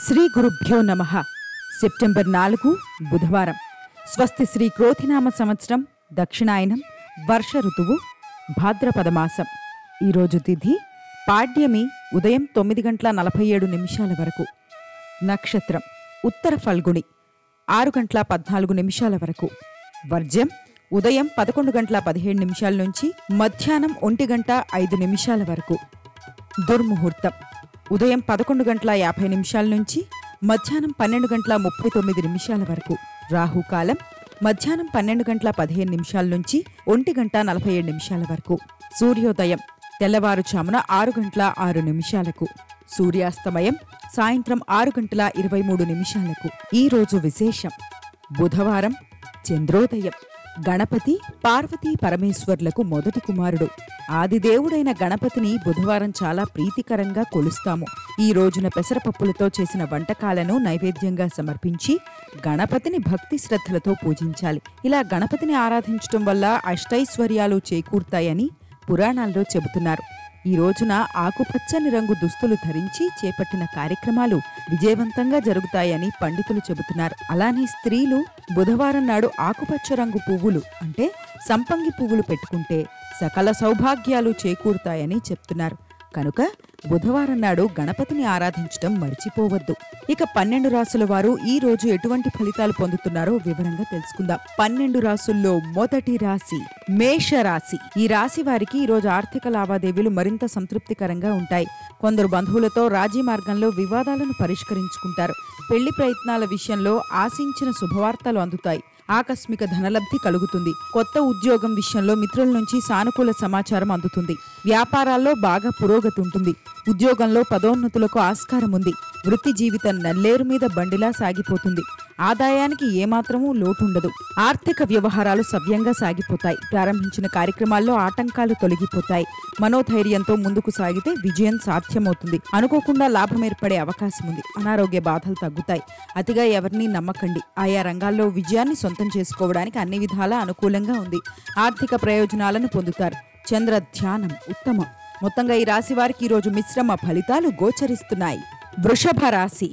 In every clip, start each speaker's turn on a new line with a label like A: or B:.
A: శ్రీ గురుభ్యో నమః. సెప్టెంబర్ 4 బుధవారం. స్వస్తి శ్రీ క్రోధినామ సంవత్సరం, దక్షిణాయనం, వర్ష ఋతువు, భాద్రపద మాసం. ఈరోజు తిథి పాడ్యమి, ఉదయం 9:47 వరకు. నక్షత్రం ఉత్తర ఫల్గుణి, 6:14 వరకు. వర్జ్యం ఉదయం 11:17 నుంచి మధ్యాహ్నం 1:05 వరకు. దుర్ముహూర్తం ఉదయం 11:50 నుంచి మధ్యాహ్నం 12:39 వరకు. రాహుకాలం మధ్యాహ్నం 12:15 నుంచి 1:47 వరకు. సూర్యోదయం తెల్లవారుజామున 6:06. సూర్యాస్తమయం సాయంత్రం 6:23. ఈరోజు విశేషం: బుధవారం, చంద్రోదయం. గణపతి పార్వతీ పరమేశ్వర్లకు మొదటి కుమారుడు. ఆదిదేవుడైన గణపతిని బుధవారం చాలా ప్రీతికరంగా కొలుస్తాము. ఈ రోజున పెసరపప్పులతో చేసిన వంటకాలను నైవేద్యంగా సమర్పించి గణపతిని భక్తి శ్రద్ధలతో పూజించాలి. ఇలా గణపతిని ఆరాధించటం వల్ల అష్టైశ్వర్యాలు చేకూరుతాయని పురాణాల్లో చెబుతున్నారు. ఈ రోజున ఆకుపచ్చని రంగు దుస్తులు ధరించి చేపట్టిన కార్యక్రమాలు విజయవంతంగా జరుగుతాయని పండితులు చెబుతున్నారు. అలానే స్త్రీలు బుధవారం నాడు ఆకుపచ్చ రంగు పువ్వులు అంటే సంపంగి పువ్వులు పెట్టుకుంటే సకల సౌభాగ్యాలు చేకూరుతాయని చెప్తున్నారు. కనుక బుధవారం నాడు గణపతిని ఆరాధించడం మర్చిపోవద్దు. ఇక 12 రాసుల వారు ఈ రోజు ఎటువంటి ఫలితాలు పొందుతున్నారో వివరంగా తెలుసుకుందాం. 12 రాసుల్లో మొదటి రాశి మేషరాశి. ఈ రాశి వారికి ఈ రోజు ఆర్థిక లావాదేవీలు మరింత సంతృప్తికరంగా ఉంటాయి. కొందరు బంధువులతో రాజీ మార్గంలో వివాదాలను పరిష్కరించుకుంటారు. పెళ్లి ప్రయత్నాల విషయంలో ఆశించిన శుభవార్తలు అందుతాయి. ఆకస్మిక ధనలబ్ధి కలుగుతుంది. కొత్త ఉద్యోగం విషయంలో మిత్రుల నుంచి సానుకూల సమాచారం అందుతుంది. వ్యాపారాల్లో బాగా పురోగతి ఉంటుంది. ఉద్యోగంలో పదోన్నతులకు ఆస్కారం ఉంది. వృత్తి జీవితం నల్లేరు మీద బండిలా సాగిపోతుంది. ఆదాయానికి ఏమాత్రమూ లోటుండదు. ఆర్థిక వ్యవహారాలు సవ్యంగా సాగిపోతాయి. ప్రారంభించిన కార్యక్రమాల్లో ఆటంకాలు తొలగిపోతాయి. మనోధైర్యంతో ముందుకు సాగితే విజయం సాధ్యమవుతుంది. అనుకోకుండా లాభం ఏర్పడే అవకాశం ఉంది. అనారోగ్య బాధలు తగ్గుతాయి. అతిగా ఎవరినీ నమ్మకండి. ఆయా రంగాల్లో విజయాన్ని సొంతం చేసుకోవడానికి అన్ని విధాలా అనుకూలంగా ఉంది. ఆర్థిక ప్రయోజనాలను పొందుతారు. చంద్ర ధ్యానం ఉత్తమం. మొత్తంగా ఈ రాశి వారికి ఈరోజు మిశ్రమ ఫలితాలు గోచరిస్తున్నాయి. వృషభ రాశి.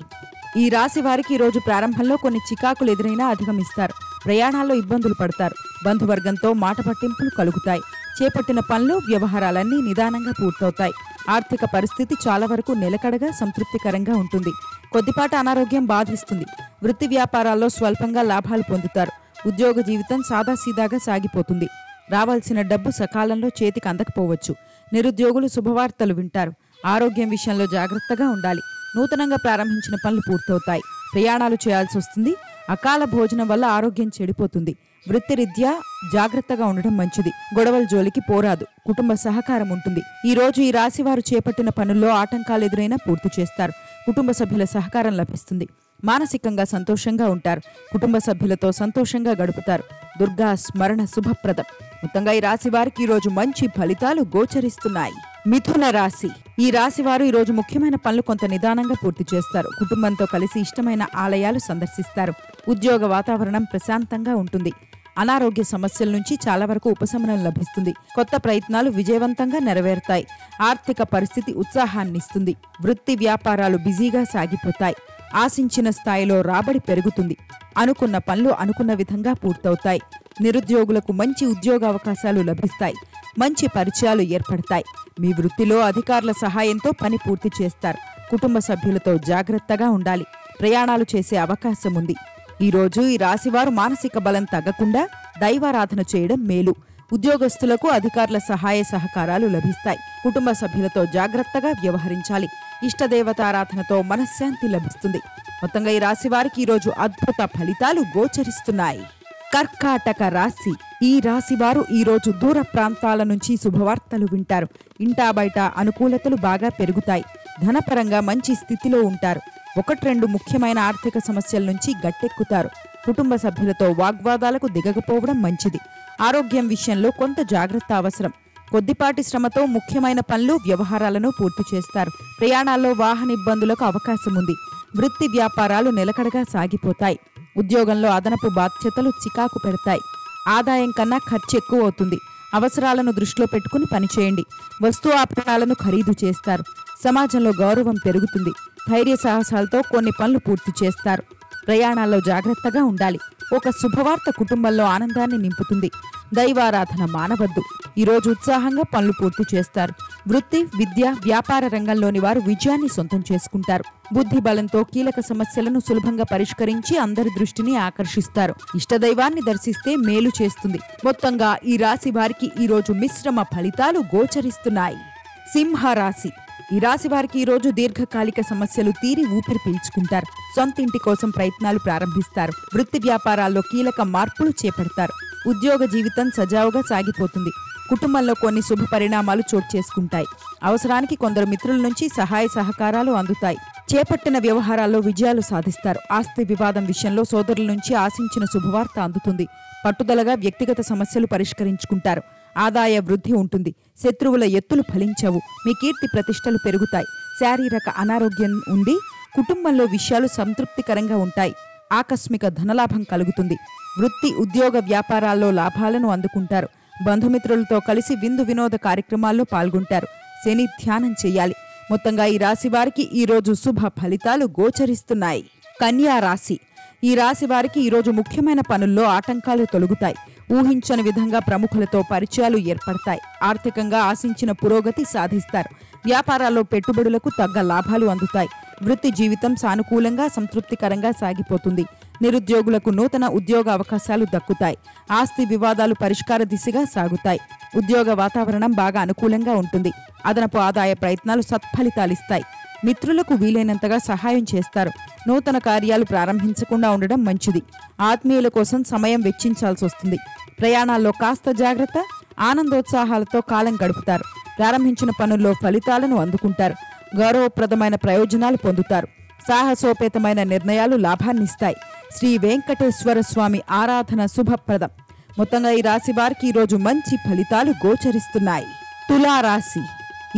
A: ఈ రాశి వారికి ఈరోజు ప్రారంభంలో కొన్ని చికాకులు ఎదురైనా అధిగమిస్తారు. ప్రయాణాల్లో ఇబ్బందులు పడతారు. బంధువర్గంతో మాట పట్టింపులు కలుగుతాయి. చేపట్టిన పనులు వ్యవహారాలన్నీ నిదానంగా పూర్తవుతాయి. ఆర్థిక పరిస్థితి చాలా వరకు నిలకడగా సంతృప్తికరంగా ఉంటుంది. కొద్దిపాటి అనారోగ్యం బాధిస్తుంది. వృత్తి వ్యాపారాల్లో స్వల్పంగా లాభాలు పొందుతారు. ఉద్యోగ జీవితం సాదాసీదాగా సాగిపోతుంది. రావాల్సిన డబ్బు సకాలంలో చేతికి అందకపోవచ్చు. నిరుద్యోగులు శుభవార్తలు వింటారు. ఆరోగ్యం విషయంలో జాగ్రత్తగా ఉండాలి. నూతనంగా ప్రారంభించిన పనులు పూర్తవుతాయి. ప్రయాణాలు చేయాల్సి వస్తుంది. అకాల భోజనం వల్ల ఆరోగ్యం చెడిపోతుంది. వృత్తిరీత్యా జాగ్రత్తగా ఉండడం మంచిది. గొడవల జోలికి పోరాదు. కుటుంబ సహకారం ఉంటుంది. ఈ రోజు ఈ రాశి వారు చేపట్టిన పనుల్లో ఆటంకాలు ఎదురైనా పూర్తి చేస్తారు. కుటుంబ సభ్యుల సహకారం లభిస్తుంది. మానసికంగా సంతోషంగా ఉంటారు. కుటుంబ సభ్యులతో సంతోషంగా గడుపుతారు. దుర్గా స్మరణ శుభప్రదం. మొత్తంగా ఈ రాశి వారికి ఈరోజు మంచి ఫలితాలు గోచరిస్తున్నాయి. మిథున రాశి. ఈ రాశి వారు ఈరోజు ముఖ్యమైన పనులు కొంత నిదానంగా పూర్తి చేస్తారు. కుటుంబంతో కలిసి ఇష్టమైన ఆలయాలు సందర్శిస్తారు. ఉద్యోగ వాతావరణం ప్రశాంతంగా ఉంటుంది. అనారోగ్య సమస్యల నుంచి చాలా వరకు ఉపశమనం లభిస్తుంది. కొత్త ప్రయత్నాలు విజయవంతంగా నెరవేరుతాయి. ఆర్థిక పరిస్థితి ఉత్సాహాన్నిస్తుంది. వృత్తి వ్యాపారాలు బిజీగా సాగిపోతాయి. ఆశించిన స్థాయిలో రాబడి పెరుగుతుంది. అనుకున్న పనులు అనుకున్న విధంగా పూర్తవుతాయి. నిరుద్యోగులకు మంచి ఉద్యోగ అవకాశాలు లభిస్తాయి. మంచి పరిచయాలు ఏర్పడతాయి. మీ వృత్తిలో అధికారుల సహాయంతో పని పూర్తి చేస్తారు. కుటుంబ సభ్యులతో జాగ్రత్తగా ఉండాలి. ప్రయాణాలు చేసే అవకాశం ఉంది. ఈరోజు ఈ రాశివారు మానసిక బలం తగ్గకుండా దైవారాధన చేయడం మేలు. ఉద్యోగస్తులకు అధికారుల సహాయ సహకారాలు లభిస్తాయి. కుటుంబ సభ్యులతో జాగ్రత్తగా వ్యవహరించాలి. ఇష్టదేవతారాధనతో మనశ్శాంతి లభిస్తుంది. మొత్తంగా ఈ రాశి వారికి ఈరోజు అద్భుత ఫలితాలు గోచరిస్తున్నాయి. కర్కాటక రాశి. ఈ రాశి వారు ఈరోజు దూర ప్రాంతాల నుంచి శుభవార్తలు వింటారు. ఇంటా బయట అనుకూలతలు బాగా పెరుగుతాయి. ధనపరంగా మంచి స్థితిలో ఉంటారు. 1-2 ముఖ్యమైన ఆర్థిక సమస్యల నుంచి గట్టెక్కుతారు. కుటుంబ సభ్యులతో వాగ్వాదాలకు దిగకపోవడం మంచిది. ఆరోగ్యం విషయంలో కొంత జాగ్రత్త అవసరం. కొద్దిపాటి శ్రమతో ముఖ్యమైన పనులు వ్యవహారాలను పూర్తి చేస్తారు. ప్రయాణాల్లో వాహన ఇబ్బందులకు అవకాశం ఉంది. వృత్తి వ్యాపారాలు నిలకడగా సాగిపోతాయి. ఉద్యోగంలో అదనపు బాధ్యతలు చికాకు పెడతాయి. ఆదాయం కన్నా ఖర్చు ఎక్కువ అవుతుంది. అవసరాలను దృష్టిలో పెట్టుకుని పనిచేయండి. వస్తు ఆభరణాలను ఖరీదు చేస్తారు. సమాజంలో గౌరవం పెరుగుతుంది. ధైర్య సాహసాలతో కొన్ని పనులు పూర్తి చేస్తారు. ప్రయాణాల్లో జాగ్రత్తగా ఉండాలి. ఒక శుభవార్త కుటుంబంలో ఆనందాన్ని నింపుతుంది. దైవారాధన మానవద్దు. ఈరోజు ఉత్సాహంగా పనులు పూర్తి చేస్తారు. వృత్తి, విద్య, వ్యాపార రంగంలోని వారు విజయాన్ని సొంతం చేసుకుంటారు. బుద్ధి బలంతో కీలక సమస్యలను సులభంగా పరిష్కరించి అందరి దృష్టిని ఆకర్షిస్తారు. ఇష్టదైవాన్ని దర్శిస్తే మేలు చేస్తుంది. మొత్తంగా ఈ రాశి వారికి ఈరోజు మిశ్రమ ఫలితాలు గోచరిస్తున్నాయి. సింహరాశి. ఈ రాశి వారికి ఈరోజు దీర్ఘకాలిక సమస్యలు తీరి ఊపిరి పీల్చుకుంటారు. సొంత ఇంటి కోసం ప్రయత్నాలు ప్రారంభిస్తారు. వృత్తి వ్యాపారాల్లో కీలక మార్పులు చేపడతారు. ఉద్యోగ జీవితం సజావుగా సాగిపోతుంది. కుటుంబంలో కొన్ని శుభ పరిణామాలు చోటు చేసుకుంటాయి. అవసరానికి కొందరు మిత్రుల నుంచి సహాయ సహకారాలు అందుతాయి. చేపట్టిన వ్యవహారాల్లో విజయాలు సాధిస్తారు. ఆస్తి వివాదం విషయంలో సోదరుల నుంచి ఆశించిన శుభవార్త అందుతుంది. పట్టుదలగా వ్యక్తిగత సమస్యలు పరిష్కరించుకుంటారు. ఆదాయ వృద్ధి ఉంటుంది. శత్రువుల ఎత్తులు ఫలించవు. మీ కీర్తి ప్రతిష్టలు పెరుగుతాయి. శారీరక అనారోగ్యం ఉంది. కుటుంబంలో విషయాలు సంతృప్తికరంగా ఉంటాయి. ఆకస్మిక ధనలాభం కలుగుతుంది. వృత్తి, ఉద్యోగ వ్యాపారాల్లో లాభాలను అందుకుంటారు. బంధుమిత్రులతో కలిసి విందు వినోద కార్యక్రమాల్లో పాల్గొంటారు. శని ధ్యానం చేయాలి. మొత్తంగా ఈ రాశి వారికి ఈరోజు శుభ ఫలితాలు గోచరిస్తున్నాయి. కన్యా రాశి. ఈ రాశి వారికి ఈరోజు ముఖ్యమైన పనుల్లో ఆటంకాలు తొలగుతాయి. ఊహించని విధంగా ప్రముఖులతో పరిచయాలు ఏర్పడతాయి. ఆర్థికంగా ఆశించిన పురోగతి సాధిస్తారు. వ్యాపారాల్లో పెట్టుబడులకు తగ్గ లాభాలు అందుతాయి. వృత్తి జీవితం సానుకూలంగా సంతృప్తికరంగా సాగిపోతుంది. నిరుద్యోగులకు నూతన ఉద్యోగ అవకాశాలు దక్కుతాయి. ఆస్తి వివాదాలు పరిష్కార దిశగా సాగుతాయి. ఉద్యోగ వాతావరణం బాగా అనుకూలంగా ఉంటుంది. అదనపు ఆదాయ ప్రయత్నాలు సత్ఫలితాలిస్తాయి. మిత్రులకు వీలైనంతగా సహాయం చేస్తారు. నూతన కార్యాలు ప్రారంభించకుండా ఉండడం మంచిది. ఆత్మీయుల కోసం సమయం వెచ్చించాల్సి వస్తుంది. ప్రయాణాల్లో కాస్త జాగ్రత్త. ఆనందోత్సాహాలతో కాలం గడుపుతారు. ప్రారంభించిన పనుల్లో ఫలితాలను అందుకుంటారు. గౌరవప్రదమైన ప్రయోజనాలు పొందుతారు. సాహసోపేతమైన నిర్ణయాలు లాభాన్నిస్తాయి. శ్రీ వెంకటేశ్వర స్వామి ఆరాధన శుభప్రదం. మొత్తంగా ఈ రాశి వారికి ఈరోజు మంచి ఫలితాలు గోచరిస్తున్నాయి. తులారాశి.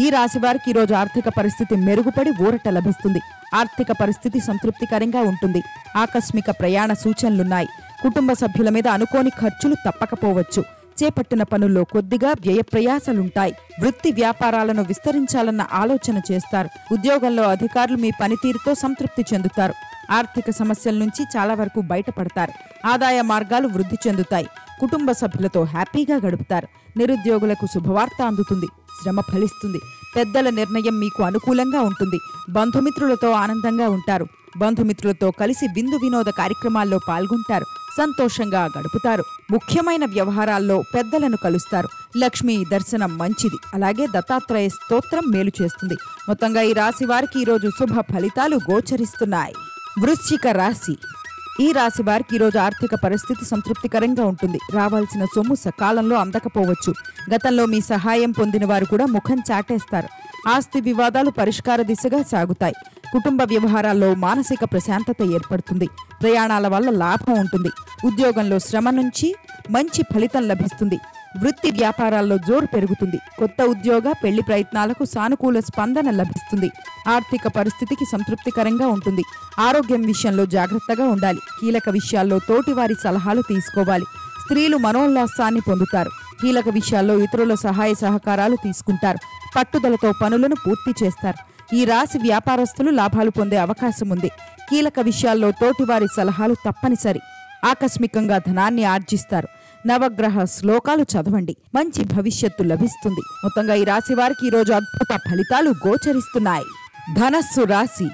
A: ఈ రాశి వారికి ఈరోజు ఆర్థిక పరిస్థితి మెరుగుపడి ఊరట లభిస్తుంది. ఆర్థిక పరిస్థితి సంతృప్తికరంగా ఉంటుంది. ఆకస్మిక ప్రయాణ సూచనలున్నాయి. కుటుంబ సభ్యుల మీద అనుకోని ఖర్చులు తప్పకపోవచ్చు. చేపట్టిన పనుల్లో కొద్దిగా వ్యయప్రయాసలుంటాయి. వృత్తి వ్యాపారాలను విస్తరించాలన్న ఆలోచన చేస్తారు. ఉద్యోగంలో అధికారులు మీ పనితీరుతో సంతృప్తి చెందుతారు. ఆర్థిక సమస్యల నుంచి చాలా వరకు బయటపడతారు. ఆదాయ మార్గాలు వృద్ధి చెందుతాయి. కుటుంబ సభ్యులతో హ్యాపీగా గడుపుతారు. నిరుద్యోగులకు శుభవార్త అందుతుంది. శ్రమ ఫలిస్తుంది. పెద్దల నిర్ణయం మీకు అనుకూలంగా ఉంటుంది. బంధుమిత్రులతో ఆనందంగా ఉంటారు. బంధుమిత్రులతో కలిసి విందు వినోద కార్యక్రమాల్లో పాల్గొంటారు. సంతోషంగా గడుపుతారు. ముఖ్యమైన వ్యవహారాల్లో పెద్దలను కలుస్తారు. లక్ష్మీ దర్శనం మంచిది. అలాగే దత్తాత్రేయ స్తోత్రం మేలు చేస్తుంది. మొత్తంగా ఈ రాశి వారికి ఈరోజు శుభ ఫలితాలు గోచరిస్తున్నాయి. వృశ్చిక రాశి. ఈ రాశి వారికి ఈరోజు ఆర్థిక పరిస్థితి సంతృప్తికరంగా ఉంటుంది. రావాల్సిన సొమ్ము సకాలంలో అందకపోవచ్చు. గతంలో మీ సహాయం పొందిన వారు కూడా ముఖం చాటేస్తారు. ఆస్తి వివాదాలు పరిష్కార దిశగా సాగుతాయి. కుటుంబ వ్యవహారాల్లో మానసిక ప్రశాంతత ఏర్పడుతుంది. ప్రయాణాల వల్ల లాభం ఉంటుంది. ఉద్యోగంలో శ్రమ నుంచి మంచి ఫలితం లభిస్తుంది. వృత్తి వ్యాపారాల్లో జోరు పెరుగుతుంది. కొత్త ఉద్యోగ, పెళ్లి ప్రయత్నాలకు సానుకూల స్పందన లభిస్తుంది. ఆర్థిక పరిస్థితికి సంతృప్తికరంగా ఉంటుంది. ఆరోగ్యం విషయంలో జాగ్రత్తగా ఉండాలి. కీలక విషయాల్లో తోటివారి సలహాలు తీసుకోవాలి. స్త్రీలు మనోల్లాసాన్ని పొందుతారు. కీలక విషయాల్లో ఇతరుల సహాయ సహకారాలు తీసుకుంటారు. పట్టుదలతో పనులను పూర్తి చేస్తారు. ఈ రాశి వ్యాపారస్తులు లాభాలు పొందే అవకాశం ఉంది. కీలక విషయాల్లో తోటివారి సలహాలు తప్పనిసరి. ఆకస్మికంగా ధనాన్ని ఆర్జిస్తారు. నవగ్రహ శ్లోకాలు చదవండి. మంచి భవిష్యత్తు లభిస్తుంది. మొత్తంగా ఈ రాశి వారికి ఈరోజు అద్భుత ఫలితాలు గోచరిస్తున్నాయి. ధనస్సు రాశి.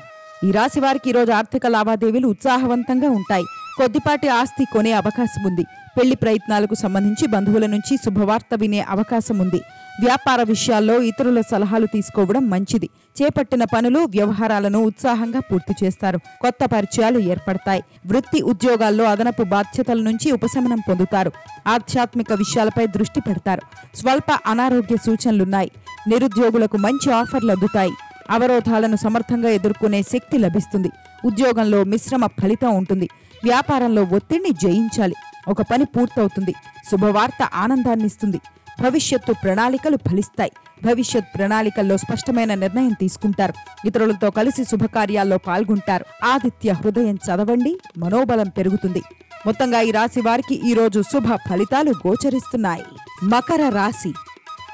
A: ఈ రాశి వారికి ఈరోజు ఆర్థిక లావాదేవీలు ఉత్సాహవంతంగా ఉంటాయి. కొద్దిపాటి ఆస్తి కొనే అవకాశం ఉంది. పెళ్లి ప్రయత్నాలకు సంబంధించి బంధువుల నుంచి శుభవార్త వినే అవకాశం ఉంది. వ్యాపార విషయాల్లో ఇతరుల సలహాలు తీసుకోవడం మంచిది. చేపట్టిన పనులు, వ్యవహారాలను ఉత్సాహంగా పూర్తి చేస్తారు. కొత్త పరిచయాలు ఏర్పడతాయి. వృత్తి, ఉద్యోగాల్లో అదనపు బాధ్యతల నుంచి ఉపశమనం పొందుతారు. ఆధ్యాత్మిక విషయాలపై దృష్టి పెడతారు. స్వల్ప అనారోగ్య సూచనలున్నాయి. నిరుద్యోగులకు మంచి ఆఫర్లు అందుతాయి. అవరోధాలను సమర్థంగా ఎదుర్కొనే శక్తి లభిస్తుంది. ఉద్యోగంలో మిశ్రమ ఫలితం ఉంటుంది. వ్యాపారంలో ఒత్తిడిని జయించాలి. ఒక పని పూర్తవుతుంది. శుభవార్త ఆనందాన్నిస్తుంది. భవిష్యత్తు ప్రణాళికలు ఫలిస్తాయి. భవిష్యత్ ప్రణాళికల్లో స్పష్టమైన నిర్ణయం తీసుకుంటారు. ఇతరులతో కలిసి శుభకార్యాల్లో పాల్గొంటారు. ఆదిత్య హృదయం చదవండి. మనోబలం పెరుగుతుంది. మొత్తంగా ఈ రాశి వారికి ఈరోజు శుభ ఫలితాలు గోచరిస్తున్నాయి. మకర రాశి.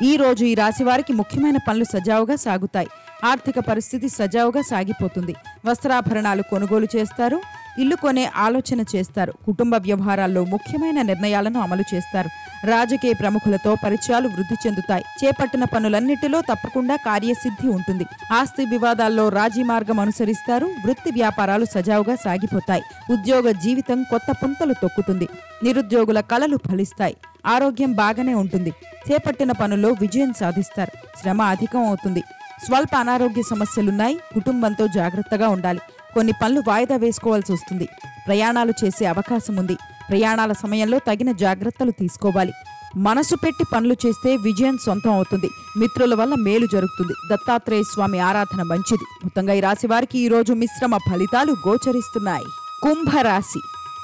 A: ఈ రోజు ఈ రాశి వారికి ముఖ్యమైన పనులు సజావుగా సాగుతాయి. ఆర్థిక పరిస్థితి సజావుగా సాగిపోతుంది. వస్త్రాభరణాలు కొనుగోలు చేస్తారు. ఇల్లు కొనే ఆలోచన చేస్తారు. కుటుంబ వ్యవహారాల్లో ముఖ్యమైన నిర్ణయాలను అమలు చేస్తారు. రాజకీయ ప్రముఖులతో పరిచయాలు వృద్ధి చెందుతాయి. చేపట్టిన పనులన్నిటిలో తప్పకుండా కార్యసిద్ధి ఉంటుంది. ఆస్తి వివాదాల్లో రాజీ మార్గం అనుసరిస్తారు. వృత్తి వ్యాపారాలు సజావుగా సాగిపోతాయి. ఉద్యోగ జీవితం కొత్త పుంతలు తొక్కుతుంది. నిరుద్యోగుల కలలు ఫలిస్తాయి. ఆరోగ్యం బాగానే ఉంటుంది. చేపట్టిన పనుల్లో విజయం సాధిస్తారు. శ్రమ అధికం అవుతుంది. స్వల్ప అనారోగ్య సమస్యలున్నాయి. కుటుంబంతో జాగ్రత్తగా ఉండాలి. కొన్ని పనులు వాయిదా వేసుకోవాల్సి వస్తుంది. ప్రయాణాలు చేసే అవకాశం ఉంది. ప్రయాణాల సమయంలో తగిన జాగ్రత్తలు తీసుకోవాలి. మనసు పెట్టి పనులు చేస్తే విజయం సొంతం అవుతుంది. మిత్రుల వల్ల మేలు జరుగుతుంది. దత్తాత్రేయ స్వామి ఆరాధన మంచిది. మొత్తంగా ఈ రాశి వారికి ఈ రోజు మిశ్రమ ఫలితాలు గోచరిస్తున్నాయి. కుంభరాశి.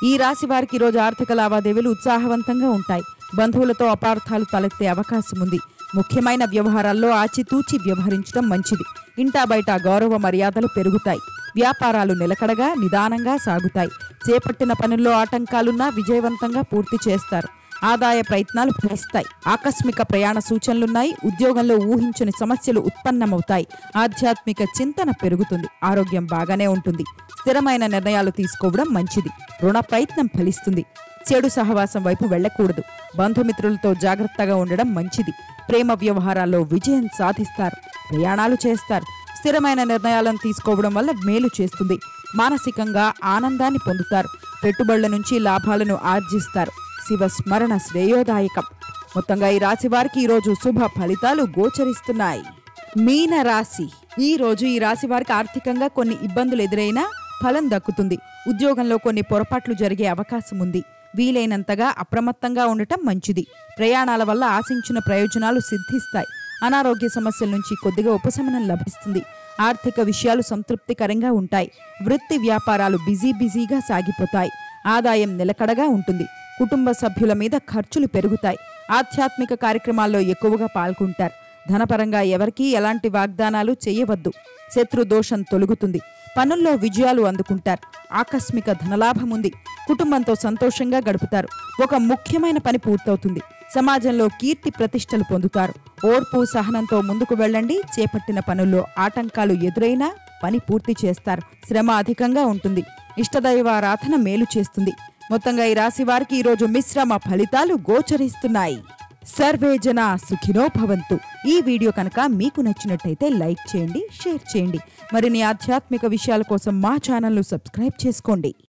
A: ఈ రాశి వారికి ఈరోజు ఆర్థిక లావాదేవీలు ఉత్సాహవంతంగా ఉంటాయి. బంధువులతో అపార్థాలు తలెత్తే అవకాశం ఉంది. ముఖ్యమైన వ్యవహారాల్లో ఆచితూచి వ్యవహరించడం మంచిది. ఇంటా బయట గౌరవ మర్యాదలు పెరుగుతాయి. వ్యాపారాలు నిలకడగా నిదానంగా సాగుతాయి. చేపట్టిన పనుల్లో ఆటంకాలున్నా విజయవంతంగా పూర్తి చేస్తారు. ఆదాయ ప్రయత్నాలు ఫలిస్తాయి. ఆకస్మిక ప్రయాణ సూచనలున్నాయి. ఉద్యోగంలో ఊహించని సమస్యలు ఉత్పన్నమవుతాయి. ఆధ్యాత్మిక చింతన పెరుగుతుంది. ఆరోగ్యం బాగానే ఉంటుంది. స్థిరమైన నిర్ణయాలు తీసుకోవడం మంచిది. రుణ ప్రయత్నం ఫలిస్తుంది. చెడు సహవాసం వైపు వెళ్లకూడదు. బంధుమిత్రులతో జాగ్రత్తగా ఉండడం మంచిది. ప్రేమ వ్యవహారాల్లో విజయం సాధిస్తారు. ప్రయాణాలు చేస్తారు. స్థిరమైన నిర్ణయాలను తీసుకోవడం వల్ల మేలు చేస్తుంది. మానసికంగా ఆనందాన్ని పొందుతారు. పెట్టుబడుల నుంచి లాభాలను ఆర్జిస్తారు. శివ స్మరణ శ్రేయోదాయకం. మొత్తంగా ఈ రాశి వారికి ఈరోజు శుభ ఫలితాలు గోచరిస్తున్నాయి. మీన రాశి. ఈ రోజు ఈ రాశి వారికి ఆర్థికంగా కొన్ని ఇబ్బందులు ఎదురైనా ఫలం దక్కుతుంది. ఉద్యోగంలో కొన్ని పొరపాట్లు జరిగే అవకాశం ఉంది. వీలైనంతగా అప్రమత్తంగా ఉండటం మంచిది. ప్రయాణాల వల్ల ఆశించిన ప్రయోజనాలు సిద్ధిస్తాయి. అనారోగ్య సమస్యల నుంచి కొద్దిగా ఉపశమనం లభిస్తుంది. ఆర్థిక విషయాలు సంతృప్తికరంగా ఉంటాయి. వృత్తి వ్యాపారాలు బిజీగా సాగిపోతాయి. ఆదాయం నిలకడగా ఉంటుంది. కుటుంబ సభ్యుల మీద ఖర్చులు పెరుగుతాయి. ఆధ్యాత్మిక కార్యక్రమాల్లో ఎక్కువగా పాల్గొంటారు. ధనపరంగా ఎవరికీ ఎలాంటి వాగ్దానాలు చేయవద్దు. శత్రు దోషం తొలగుతుంది. పనుల్లో విజయాలు అందుకుంటారు. ఆకస్మిక ధనలాభం ఉంది. కుటుంబంతో సంతోషంగా గడుపుతారు. ఒక ముఖ్యమైన పని పూర్తవుతుంది. సమాజంలో కీర్తి ప్రతిష్టలు పొందుతారు. ఓర్పు సహనంతో ముందుకు వెళ్ళండి. చేపట్టిన పనుల్లో ఆటంకాలు ఎదురైనా పని పూర్తి చేస్తారు. శ్రమ అధికంగా ఉంటుంది. ఇష్టదైవారాధన మేలు చేస్తుంది. మొత్తంగా ఈ రాశి వారికి ఈరోజు మిశ్రమ ఫలితాలు గోచరిస్తున్నాయి. సర్వే జనా సుఖినో భవంతు. ఈ వీడియో కనుక మీకు నచ్చినట్టయితే లైక్ చేయండి, షేర్ చేయండి. మరిన్ని ఆధ్యాత్మిక విషయాల కోసం మా ఛానల్ను సబ్స్క్రైబ్ చేసుకోండి.